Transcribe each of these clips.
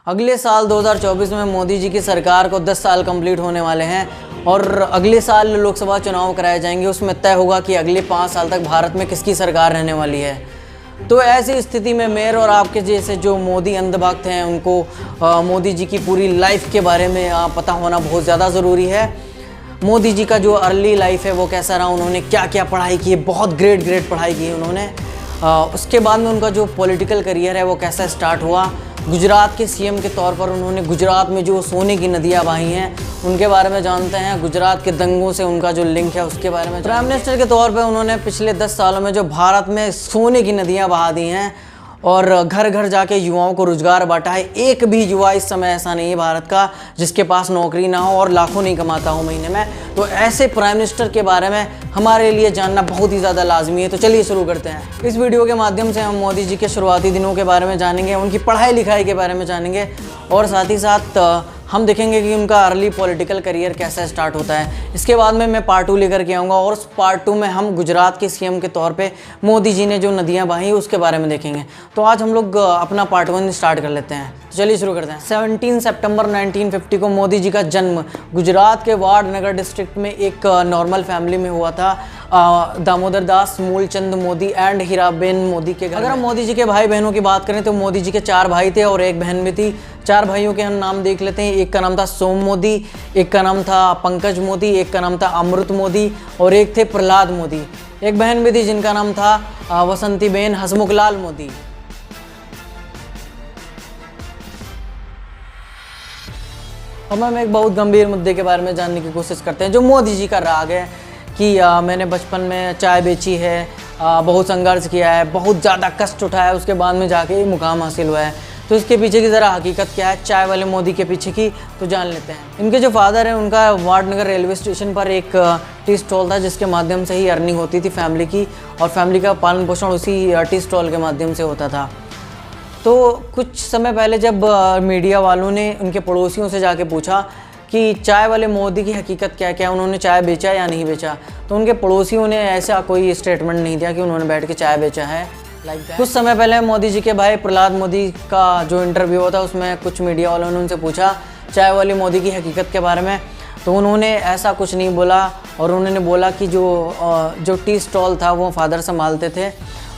अगले साल 2024 में मोदी जी की सरकार को 10 साल कंप्लीट होने वाले हैं और अगले साल लोकसभा चुनाव कराए जाएंगे। उसमें तय होगा कि अगले 5 साल तक भारत में किसकी सरकार रहने वाली है। तो ऐसी स्थिति में मेरे और आपके जैसे जो मोदी अंधभक्त हैं उनको मोदी जी की पूरी लाइफ के बारे में पता होना बहुत ज़्यादा ज़रूरी है। मोदी जी का जो अर्ली लाइफ है वो कैसा रहा, उन्होंने क्या क्या पढ़ाई की है, बहुत ग्रेट पढ़ाई की है उन्होंने। उसके बाद में उनका जो पॉलिटिकल करियर है वो कैसा स्टार्ट हुआ। गुजरात के सीएम के तौर पर उन्होंने गुजरात में जो सोने की नदियाँ बही हैं उनके बारे में जानते हैं। गुजरात के दंगों से उनका जो लिंक है उसके बारे में। प्राइम मिनिस्टर के तौर पर उन्होंने पिछले 10 सालों में जो भारत में सोने की नदियाँ बहा दी हैं और घर घर जाके युवाओं को रोजगार बांटा है। एक भी युवा इस समय ऐसा नहीं है भारत का जिसके पास नौकरी ना हो और लाखों नहीं कमाता हो महीने में। तो ऐसे प्राइम मिनिस्टर के बारे में हमारे लिए जानना बहुत ही ज़्यादा लाजमी है। तो चलिए शुरू करते हैं। इस वीडियो के माध्यम से हम मोदी जी के शुरुआती दिनों के बारे में जानेंगे, उनकी पढ़ाई लिखाई के बारे में जानेंगे और साथ ही साथ हम देखेंगे कि उनका अर्ली पॉलिटिकल करियर कैसे स्टार्ट होता है। इसके बाद में मैं पार्ट 2 लेकर के आऊँगा और उस पार्ट 2 में हम गुजरात के सीएम के तौर पे मोदी जी ने जो नदियाँ बही उसके बारे में देखेंगे। तो आज हम लोग अपना पार्ट 1 स्टार्ट कर लेते हैं। तो चलिए शुरू करते हैं। 17 सितंबर 1950 को मोदी जी का जन्म गुजरात के वाडनगर डिस्ट्रिक्ट में एक नॉर्मल फैमिली में हुआ था। दामोदर दास मूलचंद मोदी एंड हीराबेन मोदी के घर। अगर हम मोदी जी के भाई बहनों की बात करें तो मोदी जी के 4 भाई थे और एक बहन भी थी। 4 भाइयों के हम नाम देख लेते हैं। एक का नाम था सोम मोदी, एक का नाम था पंकज मोदी, एक का नाम था अमृत मोदी और एक थे प्रहलाद मोदी। एक बहन भी थी जिनका नाम था वसंतीबेन हसमुखलाल मोदी। अब हम एक बहुत गंभीर मुद्दे के बारे में जानने की कोशिश करते हैं जो मोदी जी का राग है कि मैंने बचपन में चाय बेची है, बहुत संघर्ष किया है, बहुत ज़्यादा कष्ट उठाया है, उसके बाद में जाके ये मुकाम हासिल हुआ है। तो इसके पीछे की ज़रा हकीकत क्या है चाय वाले मोदी के पीछे की, तो जान लेते हैं। इनके जो फादर हैं उनका वाडनगर रेलवे स्टेशन पर एक टी स्टॉल था जिसके माध्यम से ही अर्निंग होती थी फैमिली की और फैमिली का पालन पोषण उसी टी स्टॉल के माध्यम से होता था। तो कुछ समय पहले जब मीडिया वालों ने उनके पड़ोसियों से जाके पूछा कि चाय वाले मोदी की हकीकत क्या क्या, उन्होंने चाय बेचा या नहीं बेचा, तो उनके पड़ोसियों ने ऐसा कोई स्टेटमेंट नहीं दिया कि उन्होंने बैठ के चाय बेचा है। कुछ समय पहले मोदी जी के भाई प्रहलाद मोदी का जो इंटरव्यू हुआ था उसमें कुछ मीडिया वालों ने उनसे पूछा चाय वाले मोदी की हकीकत के बारे में, तो उन्होंने ऐसा कुछ नहीं बोला और उन्होंने बोला कि जो टी स्टॉल था वो फादर संभालते थे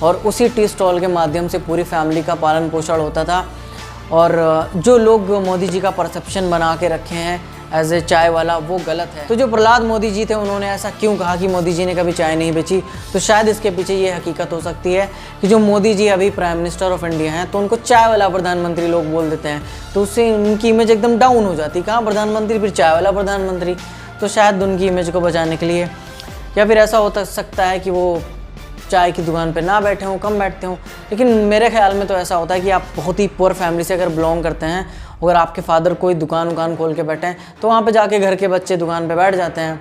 और उसी टी स्टॉल के माध्यम से पूरी फैमिली का पालन पोषण होता था। और जो लोग मोदी जी का परसेप्शन बना के रखे हैं एज ए चाय वाला वो गलत है। तो जो प्रहलाद मोदी जी थे उन्होंने ऐसा क्यों कहा कि मोदी जी ने कभी चाय नहीं बेची, तो शायद इसके पीछे ये हकीकत हो सकती है कि जो मोदी जी अभी प्राइम मिनिस्टर ऑफ इंडिया हैं तो उनको चाय वाला प्रधानमंत्री लोग बोल देते हैं, तो उससे उनकी इमेज एकदम डाउन हो जाती है। कहाँ प्रधानमंत्री फिर चाय वाला प्रधानमंत्री, तो शायद उनकी इमेज को बचाने के लिए, या फिर ऐसा हो सकता है कि वो चाय की दुकान पे ना बैठे हों, कम बैठते हों। लेकिन मेरे ख्याल में तो ऐसा होता है कि आप बहुत ही पुअर फैमिली से अगर बिलोंग करते हैं, अगर आपके फादर कोई दुकान खोल के बैठे हैं तो वहाँ पे जाके घर के बच्चे दुकान पे बैठ जाते हैं,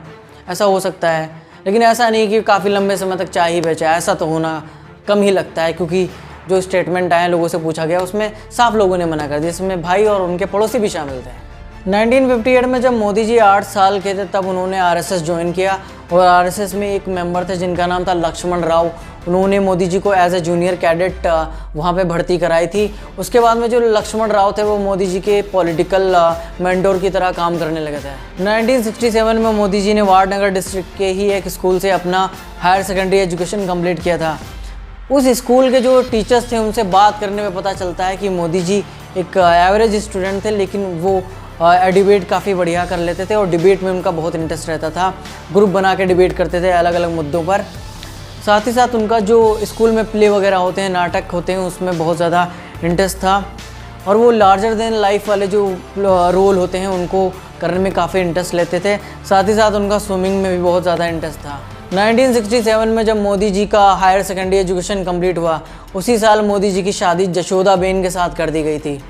ऐसा हो सकता है। लेकिन ऐसा नहीं कि काफ़ी लंबे समय तक चाय ही बेचा है, ऐसा तो होना कम ही लगता है, क्योंकि जो स्टेटमेंट आए लोगों से पूछा गया उसमें साफ लोगों ने मना कर दिया, जिसमें भाई और उनके पड़ोसी भी शामिल थे। 1958 में जब मोदी जी 8 साल के थे तब उन्होंने आरएसएस ज्वाइन किया और आरएसएस में एक मेंबर थे जिनका नाम था लक्ष्मण राव। उन्होंने मोदी जी को एज ए जूनियर कैडेट वहाँ पे भर्ती कराई थी। उसके बाद में जो लक्ष्मण राव थे वो मोदी जी के पॉलिटिकल मेंटोर की तरह काम करने लगे थे। 1967 में मोदी जी ने वाडनगर डिस्ट्रिक्ट के ही एक स्कूल से अपना हायर सेकेंडरी एजुकेशन कंप्लीट किया था। उस स्कूल के जो टीचर्स थे उनसे बात करने में पता चलता है कि मोदी जी एक एवरेज स्टूडेंट थे, लेकिन वो डिबेट काफ़ी बढ़िया कर लेते थे और डिबेट में उनका बहुत इंटरेस्ट रहता था। ग्रुप बना के डिबेट करते थे अलग अलग मुद्दों पर। साथ ही साथ उनका जो स्कूल में प्ले वगैरह होते हैं, नाटक होते हैं, उसमें बहुत ज़्यादा इंटरेस्ट था और वो लार्जर देन लाइफ वाले जो रोल होते हैं उनको करने में काफ़ी इंटरेस्ट लेते थे। साथ ही साथ उनका स्विमिंग में भी बहुत ज़्यादा इंटरेस्ट था। 1967 में जब मोदी जी का हायर सेकेंडरी एजुकेशन कंप्लीट हुआ उसी साल मोदी जी की शादी जशोदाबेन के साथ कर दी गई थी।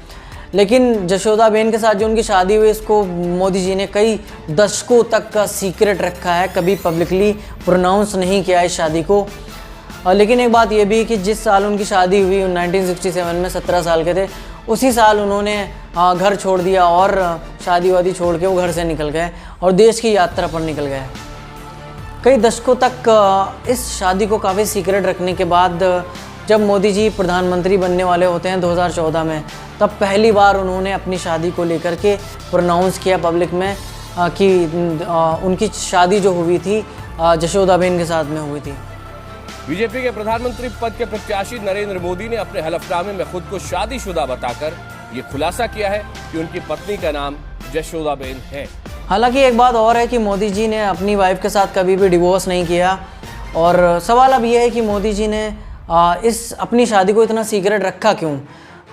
लेकिन जशोदाबेन के साथ जो उनकी शादी हुई इसको मोदी जी ने कई दशकों तक का सीक्रेट रखा है, कभी पब्लिकली प्रोनाउंस नहीं किया इस शादी को। लेकिन एक बात ये भी कि जिस साल उनकी शादी हुई 1967 में 17 साल के थे, उसी साल उन्होंने घर छोड़ दिया और शादी वादी छोड़ के वो घर से निकल गए और देश की यात्रा पर निकल गए। कई दशकों तक इस शादी को काफ़ी सीक्रेट रखने के बाद जब मोदी जी प्रधानमंत्री बनने वाले होते हैं 2014 में, तब पहली बार उन्होंने अपनी शादी को लेकर के प्रोनाउंस किया पब्लिक में कि उनकी शादी जो हुई थी जशोदाबेन के साथ में हुई थी। बीजेपी के प्रधानमंत्री पद के प्रत्याशी नरेंद्र मोदी ने अपने हलफनामे में खुद को शादीशुदा बताकर ये खुलासा किया है कि उनकी पत्नी का नाम जशोदाबेन है। हालांकि एक बात और है कि मोदी जी ने अपनी वाइफ के साथ कभी भी डिवोर्स नहीं किया, और सवाल अब यह है कि मोदी जी ने इस अपनी शादी को इतना सीक्रेट रखा क्यों।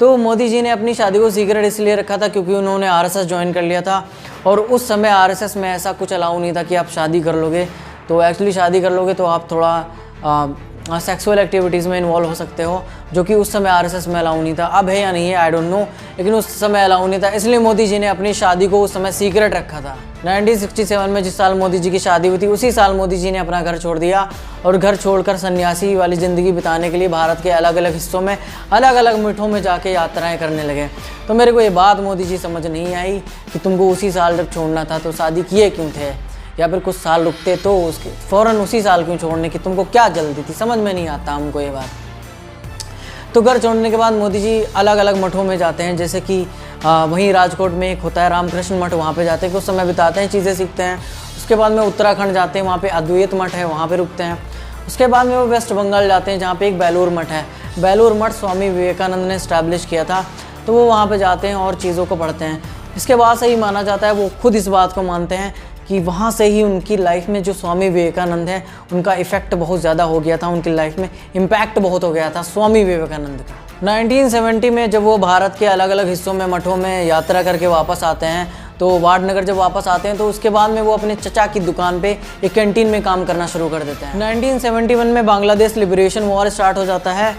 तो मोदी जी ने अपनी शादी को सीक्रेट इसलिए रखा था क्योंकि उन्होंने आरएसएस ज्वाइन कर लिया था, और उस समय आरएसएस में ऐसा कुछ अलाउ नहीं था कि आप शादी कर लोगे तो एक्चुअली शादी कर लोगे तो आप थोड़ा सेक्सुअल एक्टिविटीज़ में इन्वॉल्व हो सकते हो, जो कि उस समय आरएसएस में अलाउ नहीं था। अब है या नहीं है आई डोंट नो, लेकिन उस समय अलाउ नहीं था, इसलिए मोदी जी ने अपनी शादी को उस समय सीक्रेट रखा था। 1967 में जिस साल मोदी जी की शादी हुई थी, उसी साल मोदी जी ने अपना घर छोड़ दिया और घर छोड़कर सन्यासी वाली ज़िंदगी बिताने के लिए भारत के अलग अलग हिस्सों में अलग अलग मिठों में जाके यात्राएं करने लगे। तो मेरे को ये बात मोदी जी समझ नहीं आई कि तुमको उसी साल जब छोड़ना था तो शादी किए क्यों थे, या फिर कुछ साल रुकते तो उसके फ़ौरन उसी साल क्यों छोड़ने की, तुमको क्या जल्दी थी, समझ में नहीं आता हमको ये बात। तो घर छोड़ने के बाद मोदी जी अलग अलग मठों में जाते हैं, जैसे कि वहीं राजकोट में एक होता है रामकृष्ण मठ, वहाँ पे जाते हैं, कुछ समय बिताते हैं, चीज़ें सीखते हैं। उसके बाद में उत्तराखंड जाते हैं, वहाँ पे अद्वैत मठ है, वहाँ पे रुकते हैं। उसके बाद में वो वेस्ट बंगाल जाते हैं, जहाँ पे एक बेलूर मठ है। बेलूर मठ स्वामी विवेकानंद ने इस्टेब्लिश किया था, तो वो वहाँ पे जाते हैं और चीज़ों को पढ़ते हैं। इसके बाद से ही माना जाता है, वो खुद इस बात को मानते हैं कि वहाँ से ही उनकी लाइफ में जो स्वामी विवेकानंद है उनका इफ़ेक्ट बहुत ज़्यादा हो गया था, उनकी लाइफ में इम्पैक्ट बहुत हो गया था स्वामी विवेकानंद का। 1970 में जब वो भारत के अलग अलग हिस्सों में मठों में यात्रा करके वापस आते हैं, तो वाडनगर जब वापस आते हैं तो उसके बाद में वो अपने चचा की दुकान पे एक कैंटीन में काम करना शुरू कर देते हैं। 1971 में बांग्लादेश लिबरेशन वॉर स्टार्ट हो जाता है,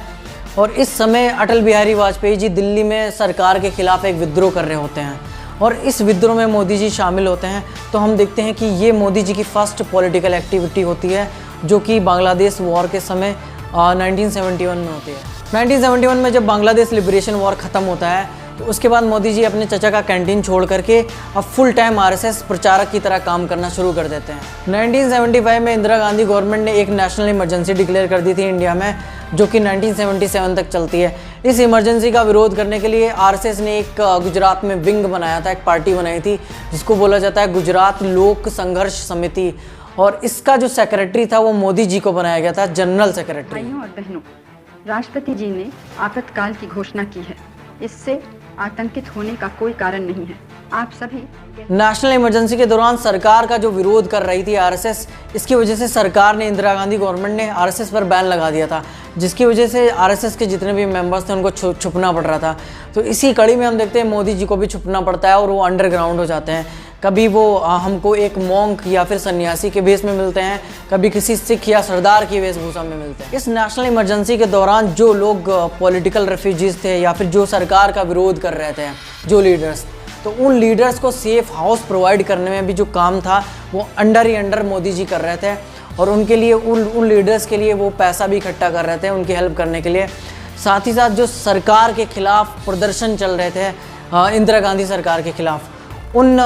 और इस समय अटल बिहारी वाजपेयी जी दिल्ली में सरकार के खिलाफ एक विद्रोह कर रहे होते हैं, और इस विद्रोह में मोदी जी शामिल होते हैं। तो हम देखते हैं कि ये मोदी जी की फर्स्ट पॉलिटिकल एक्टिविटी होती है, जो कि बांग्लादेश वॉर के समय 1971 में होती है। 1971 में जब बांग्लादेश लिबरेशन वॉर ख़त्म होता है, तो उसके बाद मोदी जी अपने चचा का कैंटीन छोड़ करके अब फुल टाइम आरएसएस प्रचारक की तरह काम करना शुरू कर देते हैं। 1975 में इंदिरा गांधी गवर्नमेंट ने एक नेशनल इमरजेंसी डिक्लेयर कर दी थी इंडिया में, जो कि 1977 तक चलती है। इस इमरजेंसी का विरोध करने के लिए आरएसएस ने एक गुजरात में विंग बनाया था, एक पार्टी बनाई थी जिसको बोला जाता है गुजरात लोक संघर्ष समिति, और इसका जो सेक्रेटरी था वो मोदी जी को बनाया गया था, जनरल सेक्रेटरी। भाइयों और बहनों, राष्ट्रपति जी ने आपातकाल की घोषणा की है, इससे आतंकित होने का कोई कारण नहीं है। आप सभी नेशनल इमरजेंसी के दौरान सरकार का जो विरोध कर रही थी आरएसएस, इसकी वजह से सरकार ने, इंदिरा गांधी गवर्नमेंट ने आरएसएस पर बैन लगा दिया था, जिसकी वजह से आरएसएस के जितने भी मेंबर्स थे उनको छुपना पड़ रहा था। तो इसी कड़ी में हम देखते हैं मोदी जी को भी छुपना पड़ता है और वो अंडरग्राउंड हो जाते हैं। कभी वो हमको एक मॉन्क या फिर सन्यासी के भेष में मिलते हैं, कभी किसी सिख या सरदार की वेशभूषा में मिलते हैं। इस नेशनल इमरजेंसी के दौरान जो लोग पॉलिटिकल रेफ्यूजीज थे या फिर जो सरकार का विरोध कर रहे थे, जो लीडर्स, तो उन लीडर्स को सेफ हाउस प्रोवाइड करने में भी जो काम था वो अंडर मोदी जी कर रहे थे, और उनके लिए उन लीडर्स के लिए वो पैसा भी इकट्ठा कर रहे थे उनकी हेल्प करने के लिए। साथ ही साथ जो सरकार के खिलाफ प्रदर्शन चल रहे थे, इंदिरा गांधी सरकार के खिलाफ, उन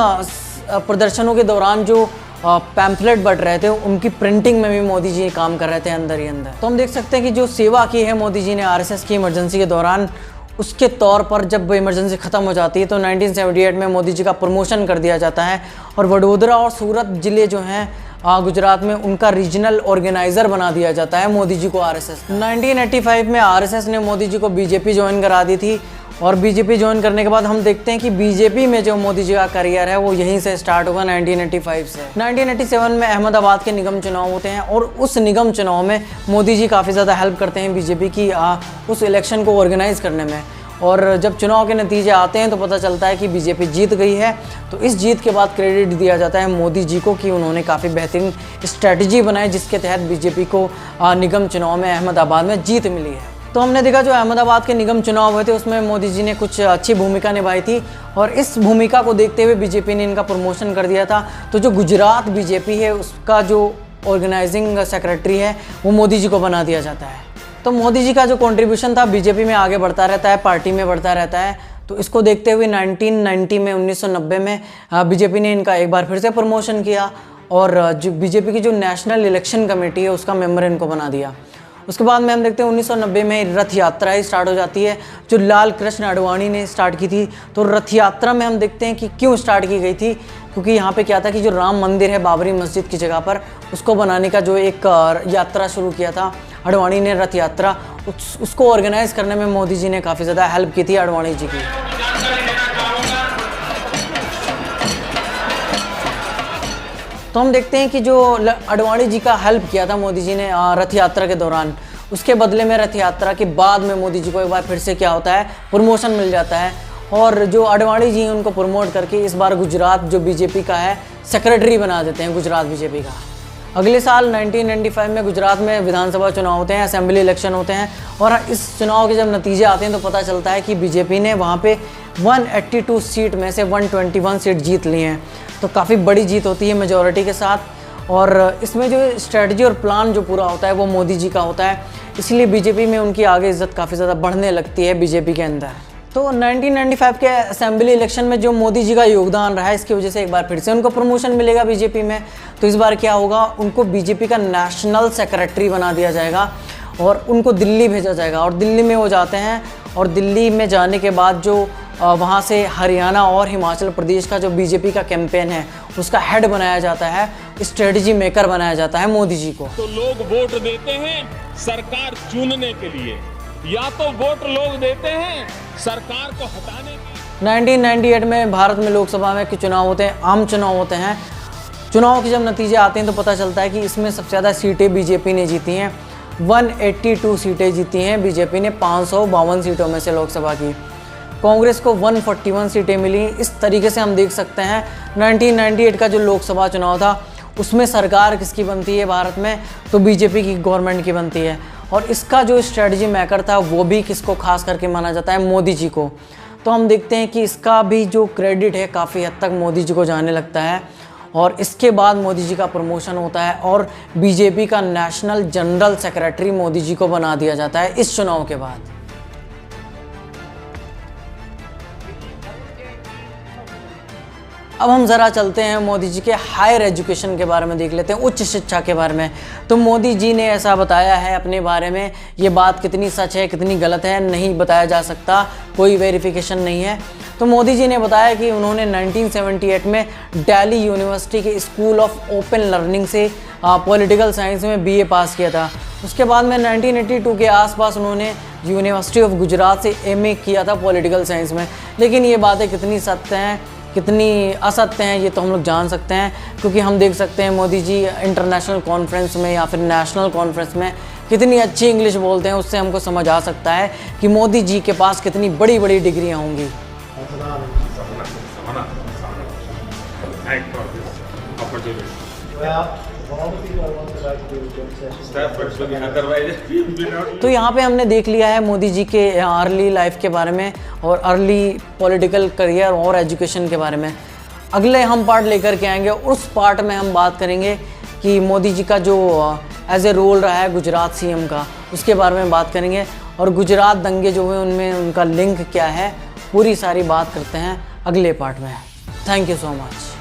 प्रदर्शनों के दौरान जो पैम्फलेट बट रहे थे उनकी प्रिंटिंग में भी मोदी जी काम कर रहे थे अंदर ही अंदर। तो हम देख सकते हैं कि जो सेवा की है मोदी जी ने आरएसएस की इमरजेंसी के दौरान, उसके तौर पर जब इमरजेंसी ख़त्म हो जाती है तो 1978 में मोदी जी का प्रमोशन कर दिया जाता है, और वडोदरा और सूरत ज़िले जो हैं गुजरात में, उनका रीजनल ऑर्गेनाइज़र बना दिया जाता है मोदी जी को आरएसएस। 1985 में आरएसएस ने मोदी जी को बीजेपी ज्वाइन करा दी थी, और बीजेपी ज्वाइन करने के बाद हम देखते हैं कि बीजेपी में जो मोदी जी का करियर है वो यहीं से स्टार्ट होगा 1985 से। 1987 में अहमदाबाद के निगम चुनाव होते हैं, और उस निगम चुनाव में मोदी जी काफ़ी ज़्यादा हेल्प करते हैं बीजेपी की उस इलेक्शन को ऑर्गेनाइज़ करने में। और जब चुनाव के नतीजे आते हैं तो पता चलता है कि बीजेपी जीत गई है। तो इस जीत के बाद क्रेडिट दिया जाता है मोदी जी को कि उन्होंने काफ़ी बेहतरीन स्ट्रैटेजी बनाई, जिसके तहत बीजेपी को निगम चुनाव में अहमदाबाद में जीत मिली है। तो हमने देखा जो अहमदाबाद के निगम चुनाव हुए थे उसमें मोदी जी ने कुछ अच्छी भूमिका निभाई थी, और इस भूमिका को देखते हुए बीजेपी ने इनका प्रमोशन कर दिया था। तो जो गुजरात बीजेपी है उसका जो ऑर्गेनाइजिंग सेक्रेटरी है वो मोदी जी को बना दिया जाता है। तो मोदी जी का जो कंट्रीब्यूशन था बीजेपी में आगे बढ़ता रहता है, पार्टी में बढ़ता रहता है। तो इसको देखते हुए 1990 में 1990 में बीजेपी ने इनका एक बार फिर से प्रमोशन किया, और जो बीजेपी की जो नेशनल इलेक्शन कमेटी है उसका मेंबर इनको बना दिया। उसके बाद में हम देखते हैं 1990 में रथ यात्रा ही स्टार्ट हो जाती है, जो लाल कृष्ण आडवाणी ने स्टार्ट की थी। तो रथ यात्रा में हम देखते हैं कि क्यों स्टार्ट की गई थी, क्योंकि यहाँ पे क्या था कि जो राम मंदिर है बाबरी मस्जिद की जगह पर, उसको बनाने का जो एक यात्रा शुरू किया था आडवाणी ने, रथ यात्रा, उसको ऑर्गेनाइज करने में मोदी जी ने काफ़ी ज़्यादा हेल्प की थी आडवाणी जी की। तो हम देखते हैं कि जो आडवाणी जी का हेल्प किया था मोदी जी ने रथ यात्रा के दौरान, उसके बदले में रथ यात्रा के बाद में मोदी जी को एक बार फिर से क्या होता है, प्रमोशन मिल जाता है। और जो आडवाणी जी हैं उनको प्रमोट करके इस बार गुजरात जो बीजेपी का है सेक्रेटरी बना देते हैं, गुजरात बीजेपी का। अगले साल 1995 में गुजरात में विधानसभा चुनाव होते हैं, असेंबली इलेक्शन होते हैं, और इस चुनाव के जब नतीजे आते हैं तो पता चलता है कि बीजेपी ने वहाँ पे 182 सीट में से 121 सीट जीत ली हैं। तो काफ़ी बड़ी जीत होती है मेजॉरिटी के साथ। और इसमें जो स्ट्रेटजी और प्लान जो पूरा होता है वो मोदी जी का होता है, इसलिए बीजेपी में उनकी आगे इज्जत काफ़ी ज़्यादा बढ़ने लगती है बीजेपी के अंदर। तो 1995 के असेंबली इलेक्शन में जो मोदी जी का योगदान रहा है, इसकी वजह से एक बार फिर से उनको प्रमोशन मिलेगा बीजेपी में। तो इस बार क्या होगा, उनको बीजेपी का नेशनल सेक्रेटरी बना दिया जाएगा और उनको दिल्ली भेजा जाएगा। और दिल्ली में वो जाते हैं, और दिल्ली में जाने के बाद जो वहाँ से हरियाणा और हिमाचल प्रदेश का जो बीजेपी का कैंपेन है उसका हेड बनाया जाता है, स्ट्रेटजी मेकर बनाया जाता है मोदी जी को। तो लोग वोट देते हैं सरकार चुनने के लिए, या तो वोट लोग देते हैं सरकार को हटाने के लिए। 1998 में भारत में लोकसभा में के चुनाव होते हैं, आम चुनाव होते हैं। चुनाव के जब नतीजे आते हैं तो पता चलता है कि इसमें सबसे ज़्यादा सीटें बीजेपी ने जीती हैं, 182 सीटें जीती हैं बीजेपी ने 552 सीटों में से लोकसभा की। कांग्रेस को 141 सीटें मिली। इस तरीके से हम देख सकते हैं 1998 का जो लोकसभा चुनाव था उसमें सरकार किसकी बनती है भारत में, तो बीजेपी की गवर्नमेंट की बनती है। और इसका जो स्ट्रेटजी मेकर था वो भी किसको खास करके माना जाता है, मोदी जी को। तो हम देखते हैं कि इसका भी जो क्रेडिट है काफ़ी हद तक मोदी जी को जाने लगता है। और इसके बाद मोदी जी का प्रमोशन होता है और बीजेपी का national general secretary Modi ji को बना दिया जाता है इस चुनाव के बाद। अब हम ज़रा चलते हैं मोदी जी के हायर एजुकेशन के बारे में, देख लेते हैं उच्च शिक्षा के बारे में। तो मोदी जी ने ऐसा बताया है अपने बारे में, ये बात कितनी सच है कितनी गलत है नहीं बताया जा सकता, कोई वेरिफिकेशन नहीं है। तो मोदी जी ने बताया कि उन्होंने 1978 में दिल्ली यूनिवर्सिटी के स्कूल ऑफ ओपन लर्निंग से पॉलिटिकल साइंस में BA पास किया था। उसके बाद में 1982 के आसपास उन्होंने यूनिवर्सिटी ऑफ गुजरात से MA किया था पॉलिटिकल साइंस में। लेकिन ये बातें कितनी सत्य हैं कितनी असत्य हैं ये तो हम लोग जान सकते हैं, क्योंकि हम देख सकते हैं मोदी जी इंटरनेशनल कॉन्फ्रेंस में या फिर नेशनल कॉन्फ्रेंस में कितनी अच्छी इंग्लिश बोलते हैं। उससे हमको समझ आ सकता है कि मोदी जी के पास कितनी बड़ी बड़ी डिग्रियां होंगी। तो यहाँ पे हमने देख लिया है मोदी जी के अर्ली लाइफ के बारे में और अर्ली पॉलिटिकल करियर और एजुकेशन के बारे में। अगले हम पार्ट लेकर के आएंगे, उस पार्ट में हम बात करेंगे कि मोदी जी का जो एज ए रोल रहा है गुजरात CM का, उसके बारे में बात करेंगे। और गुजरात दंगे जो हुए उनमें उनका लिंक क्या है, पूरी सारी बात करते हैं अगले पार्ट में। Thank you so much.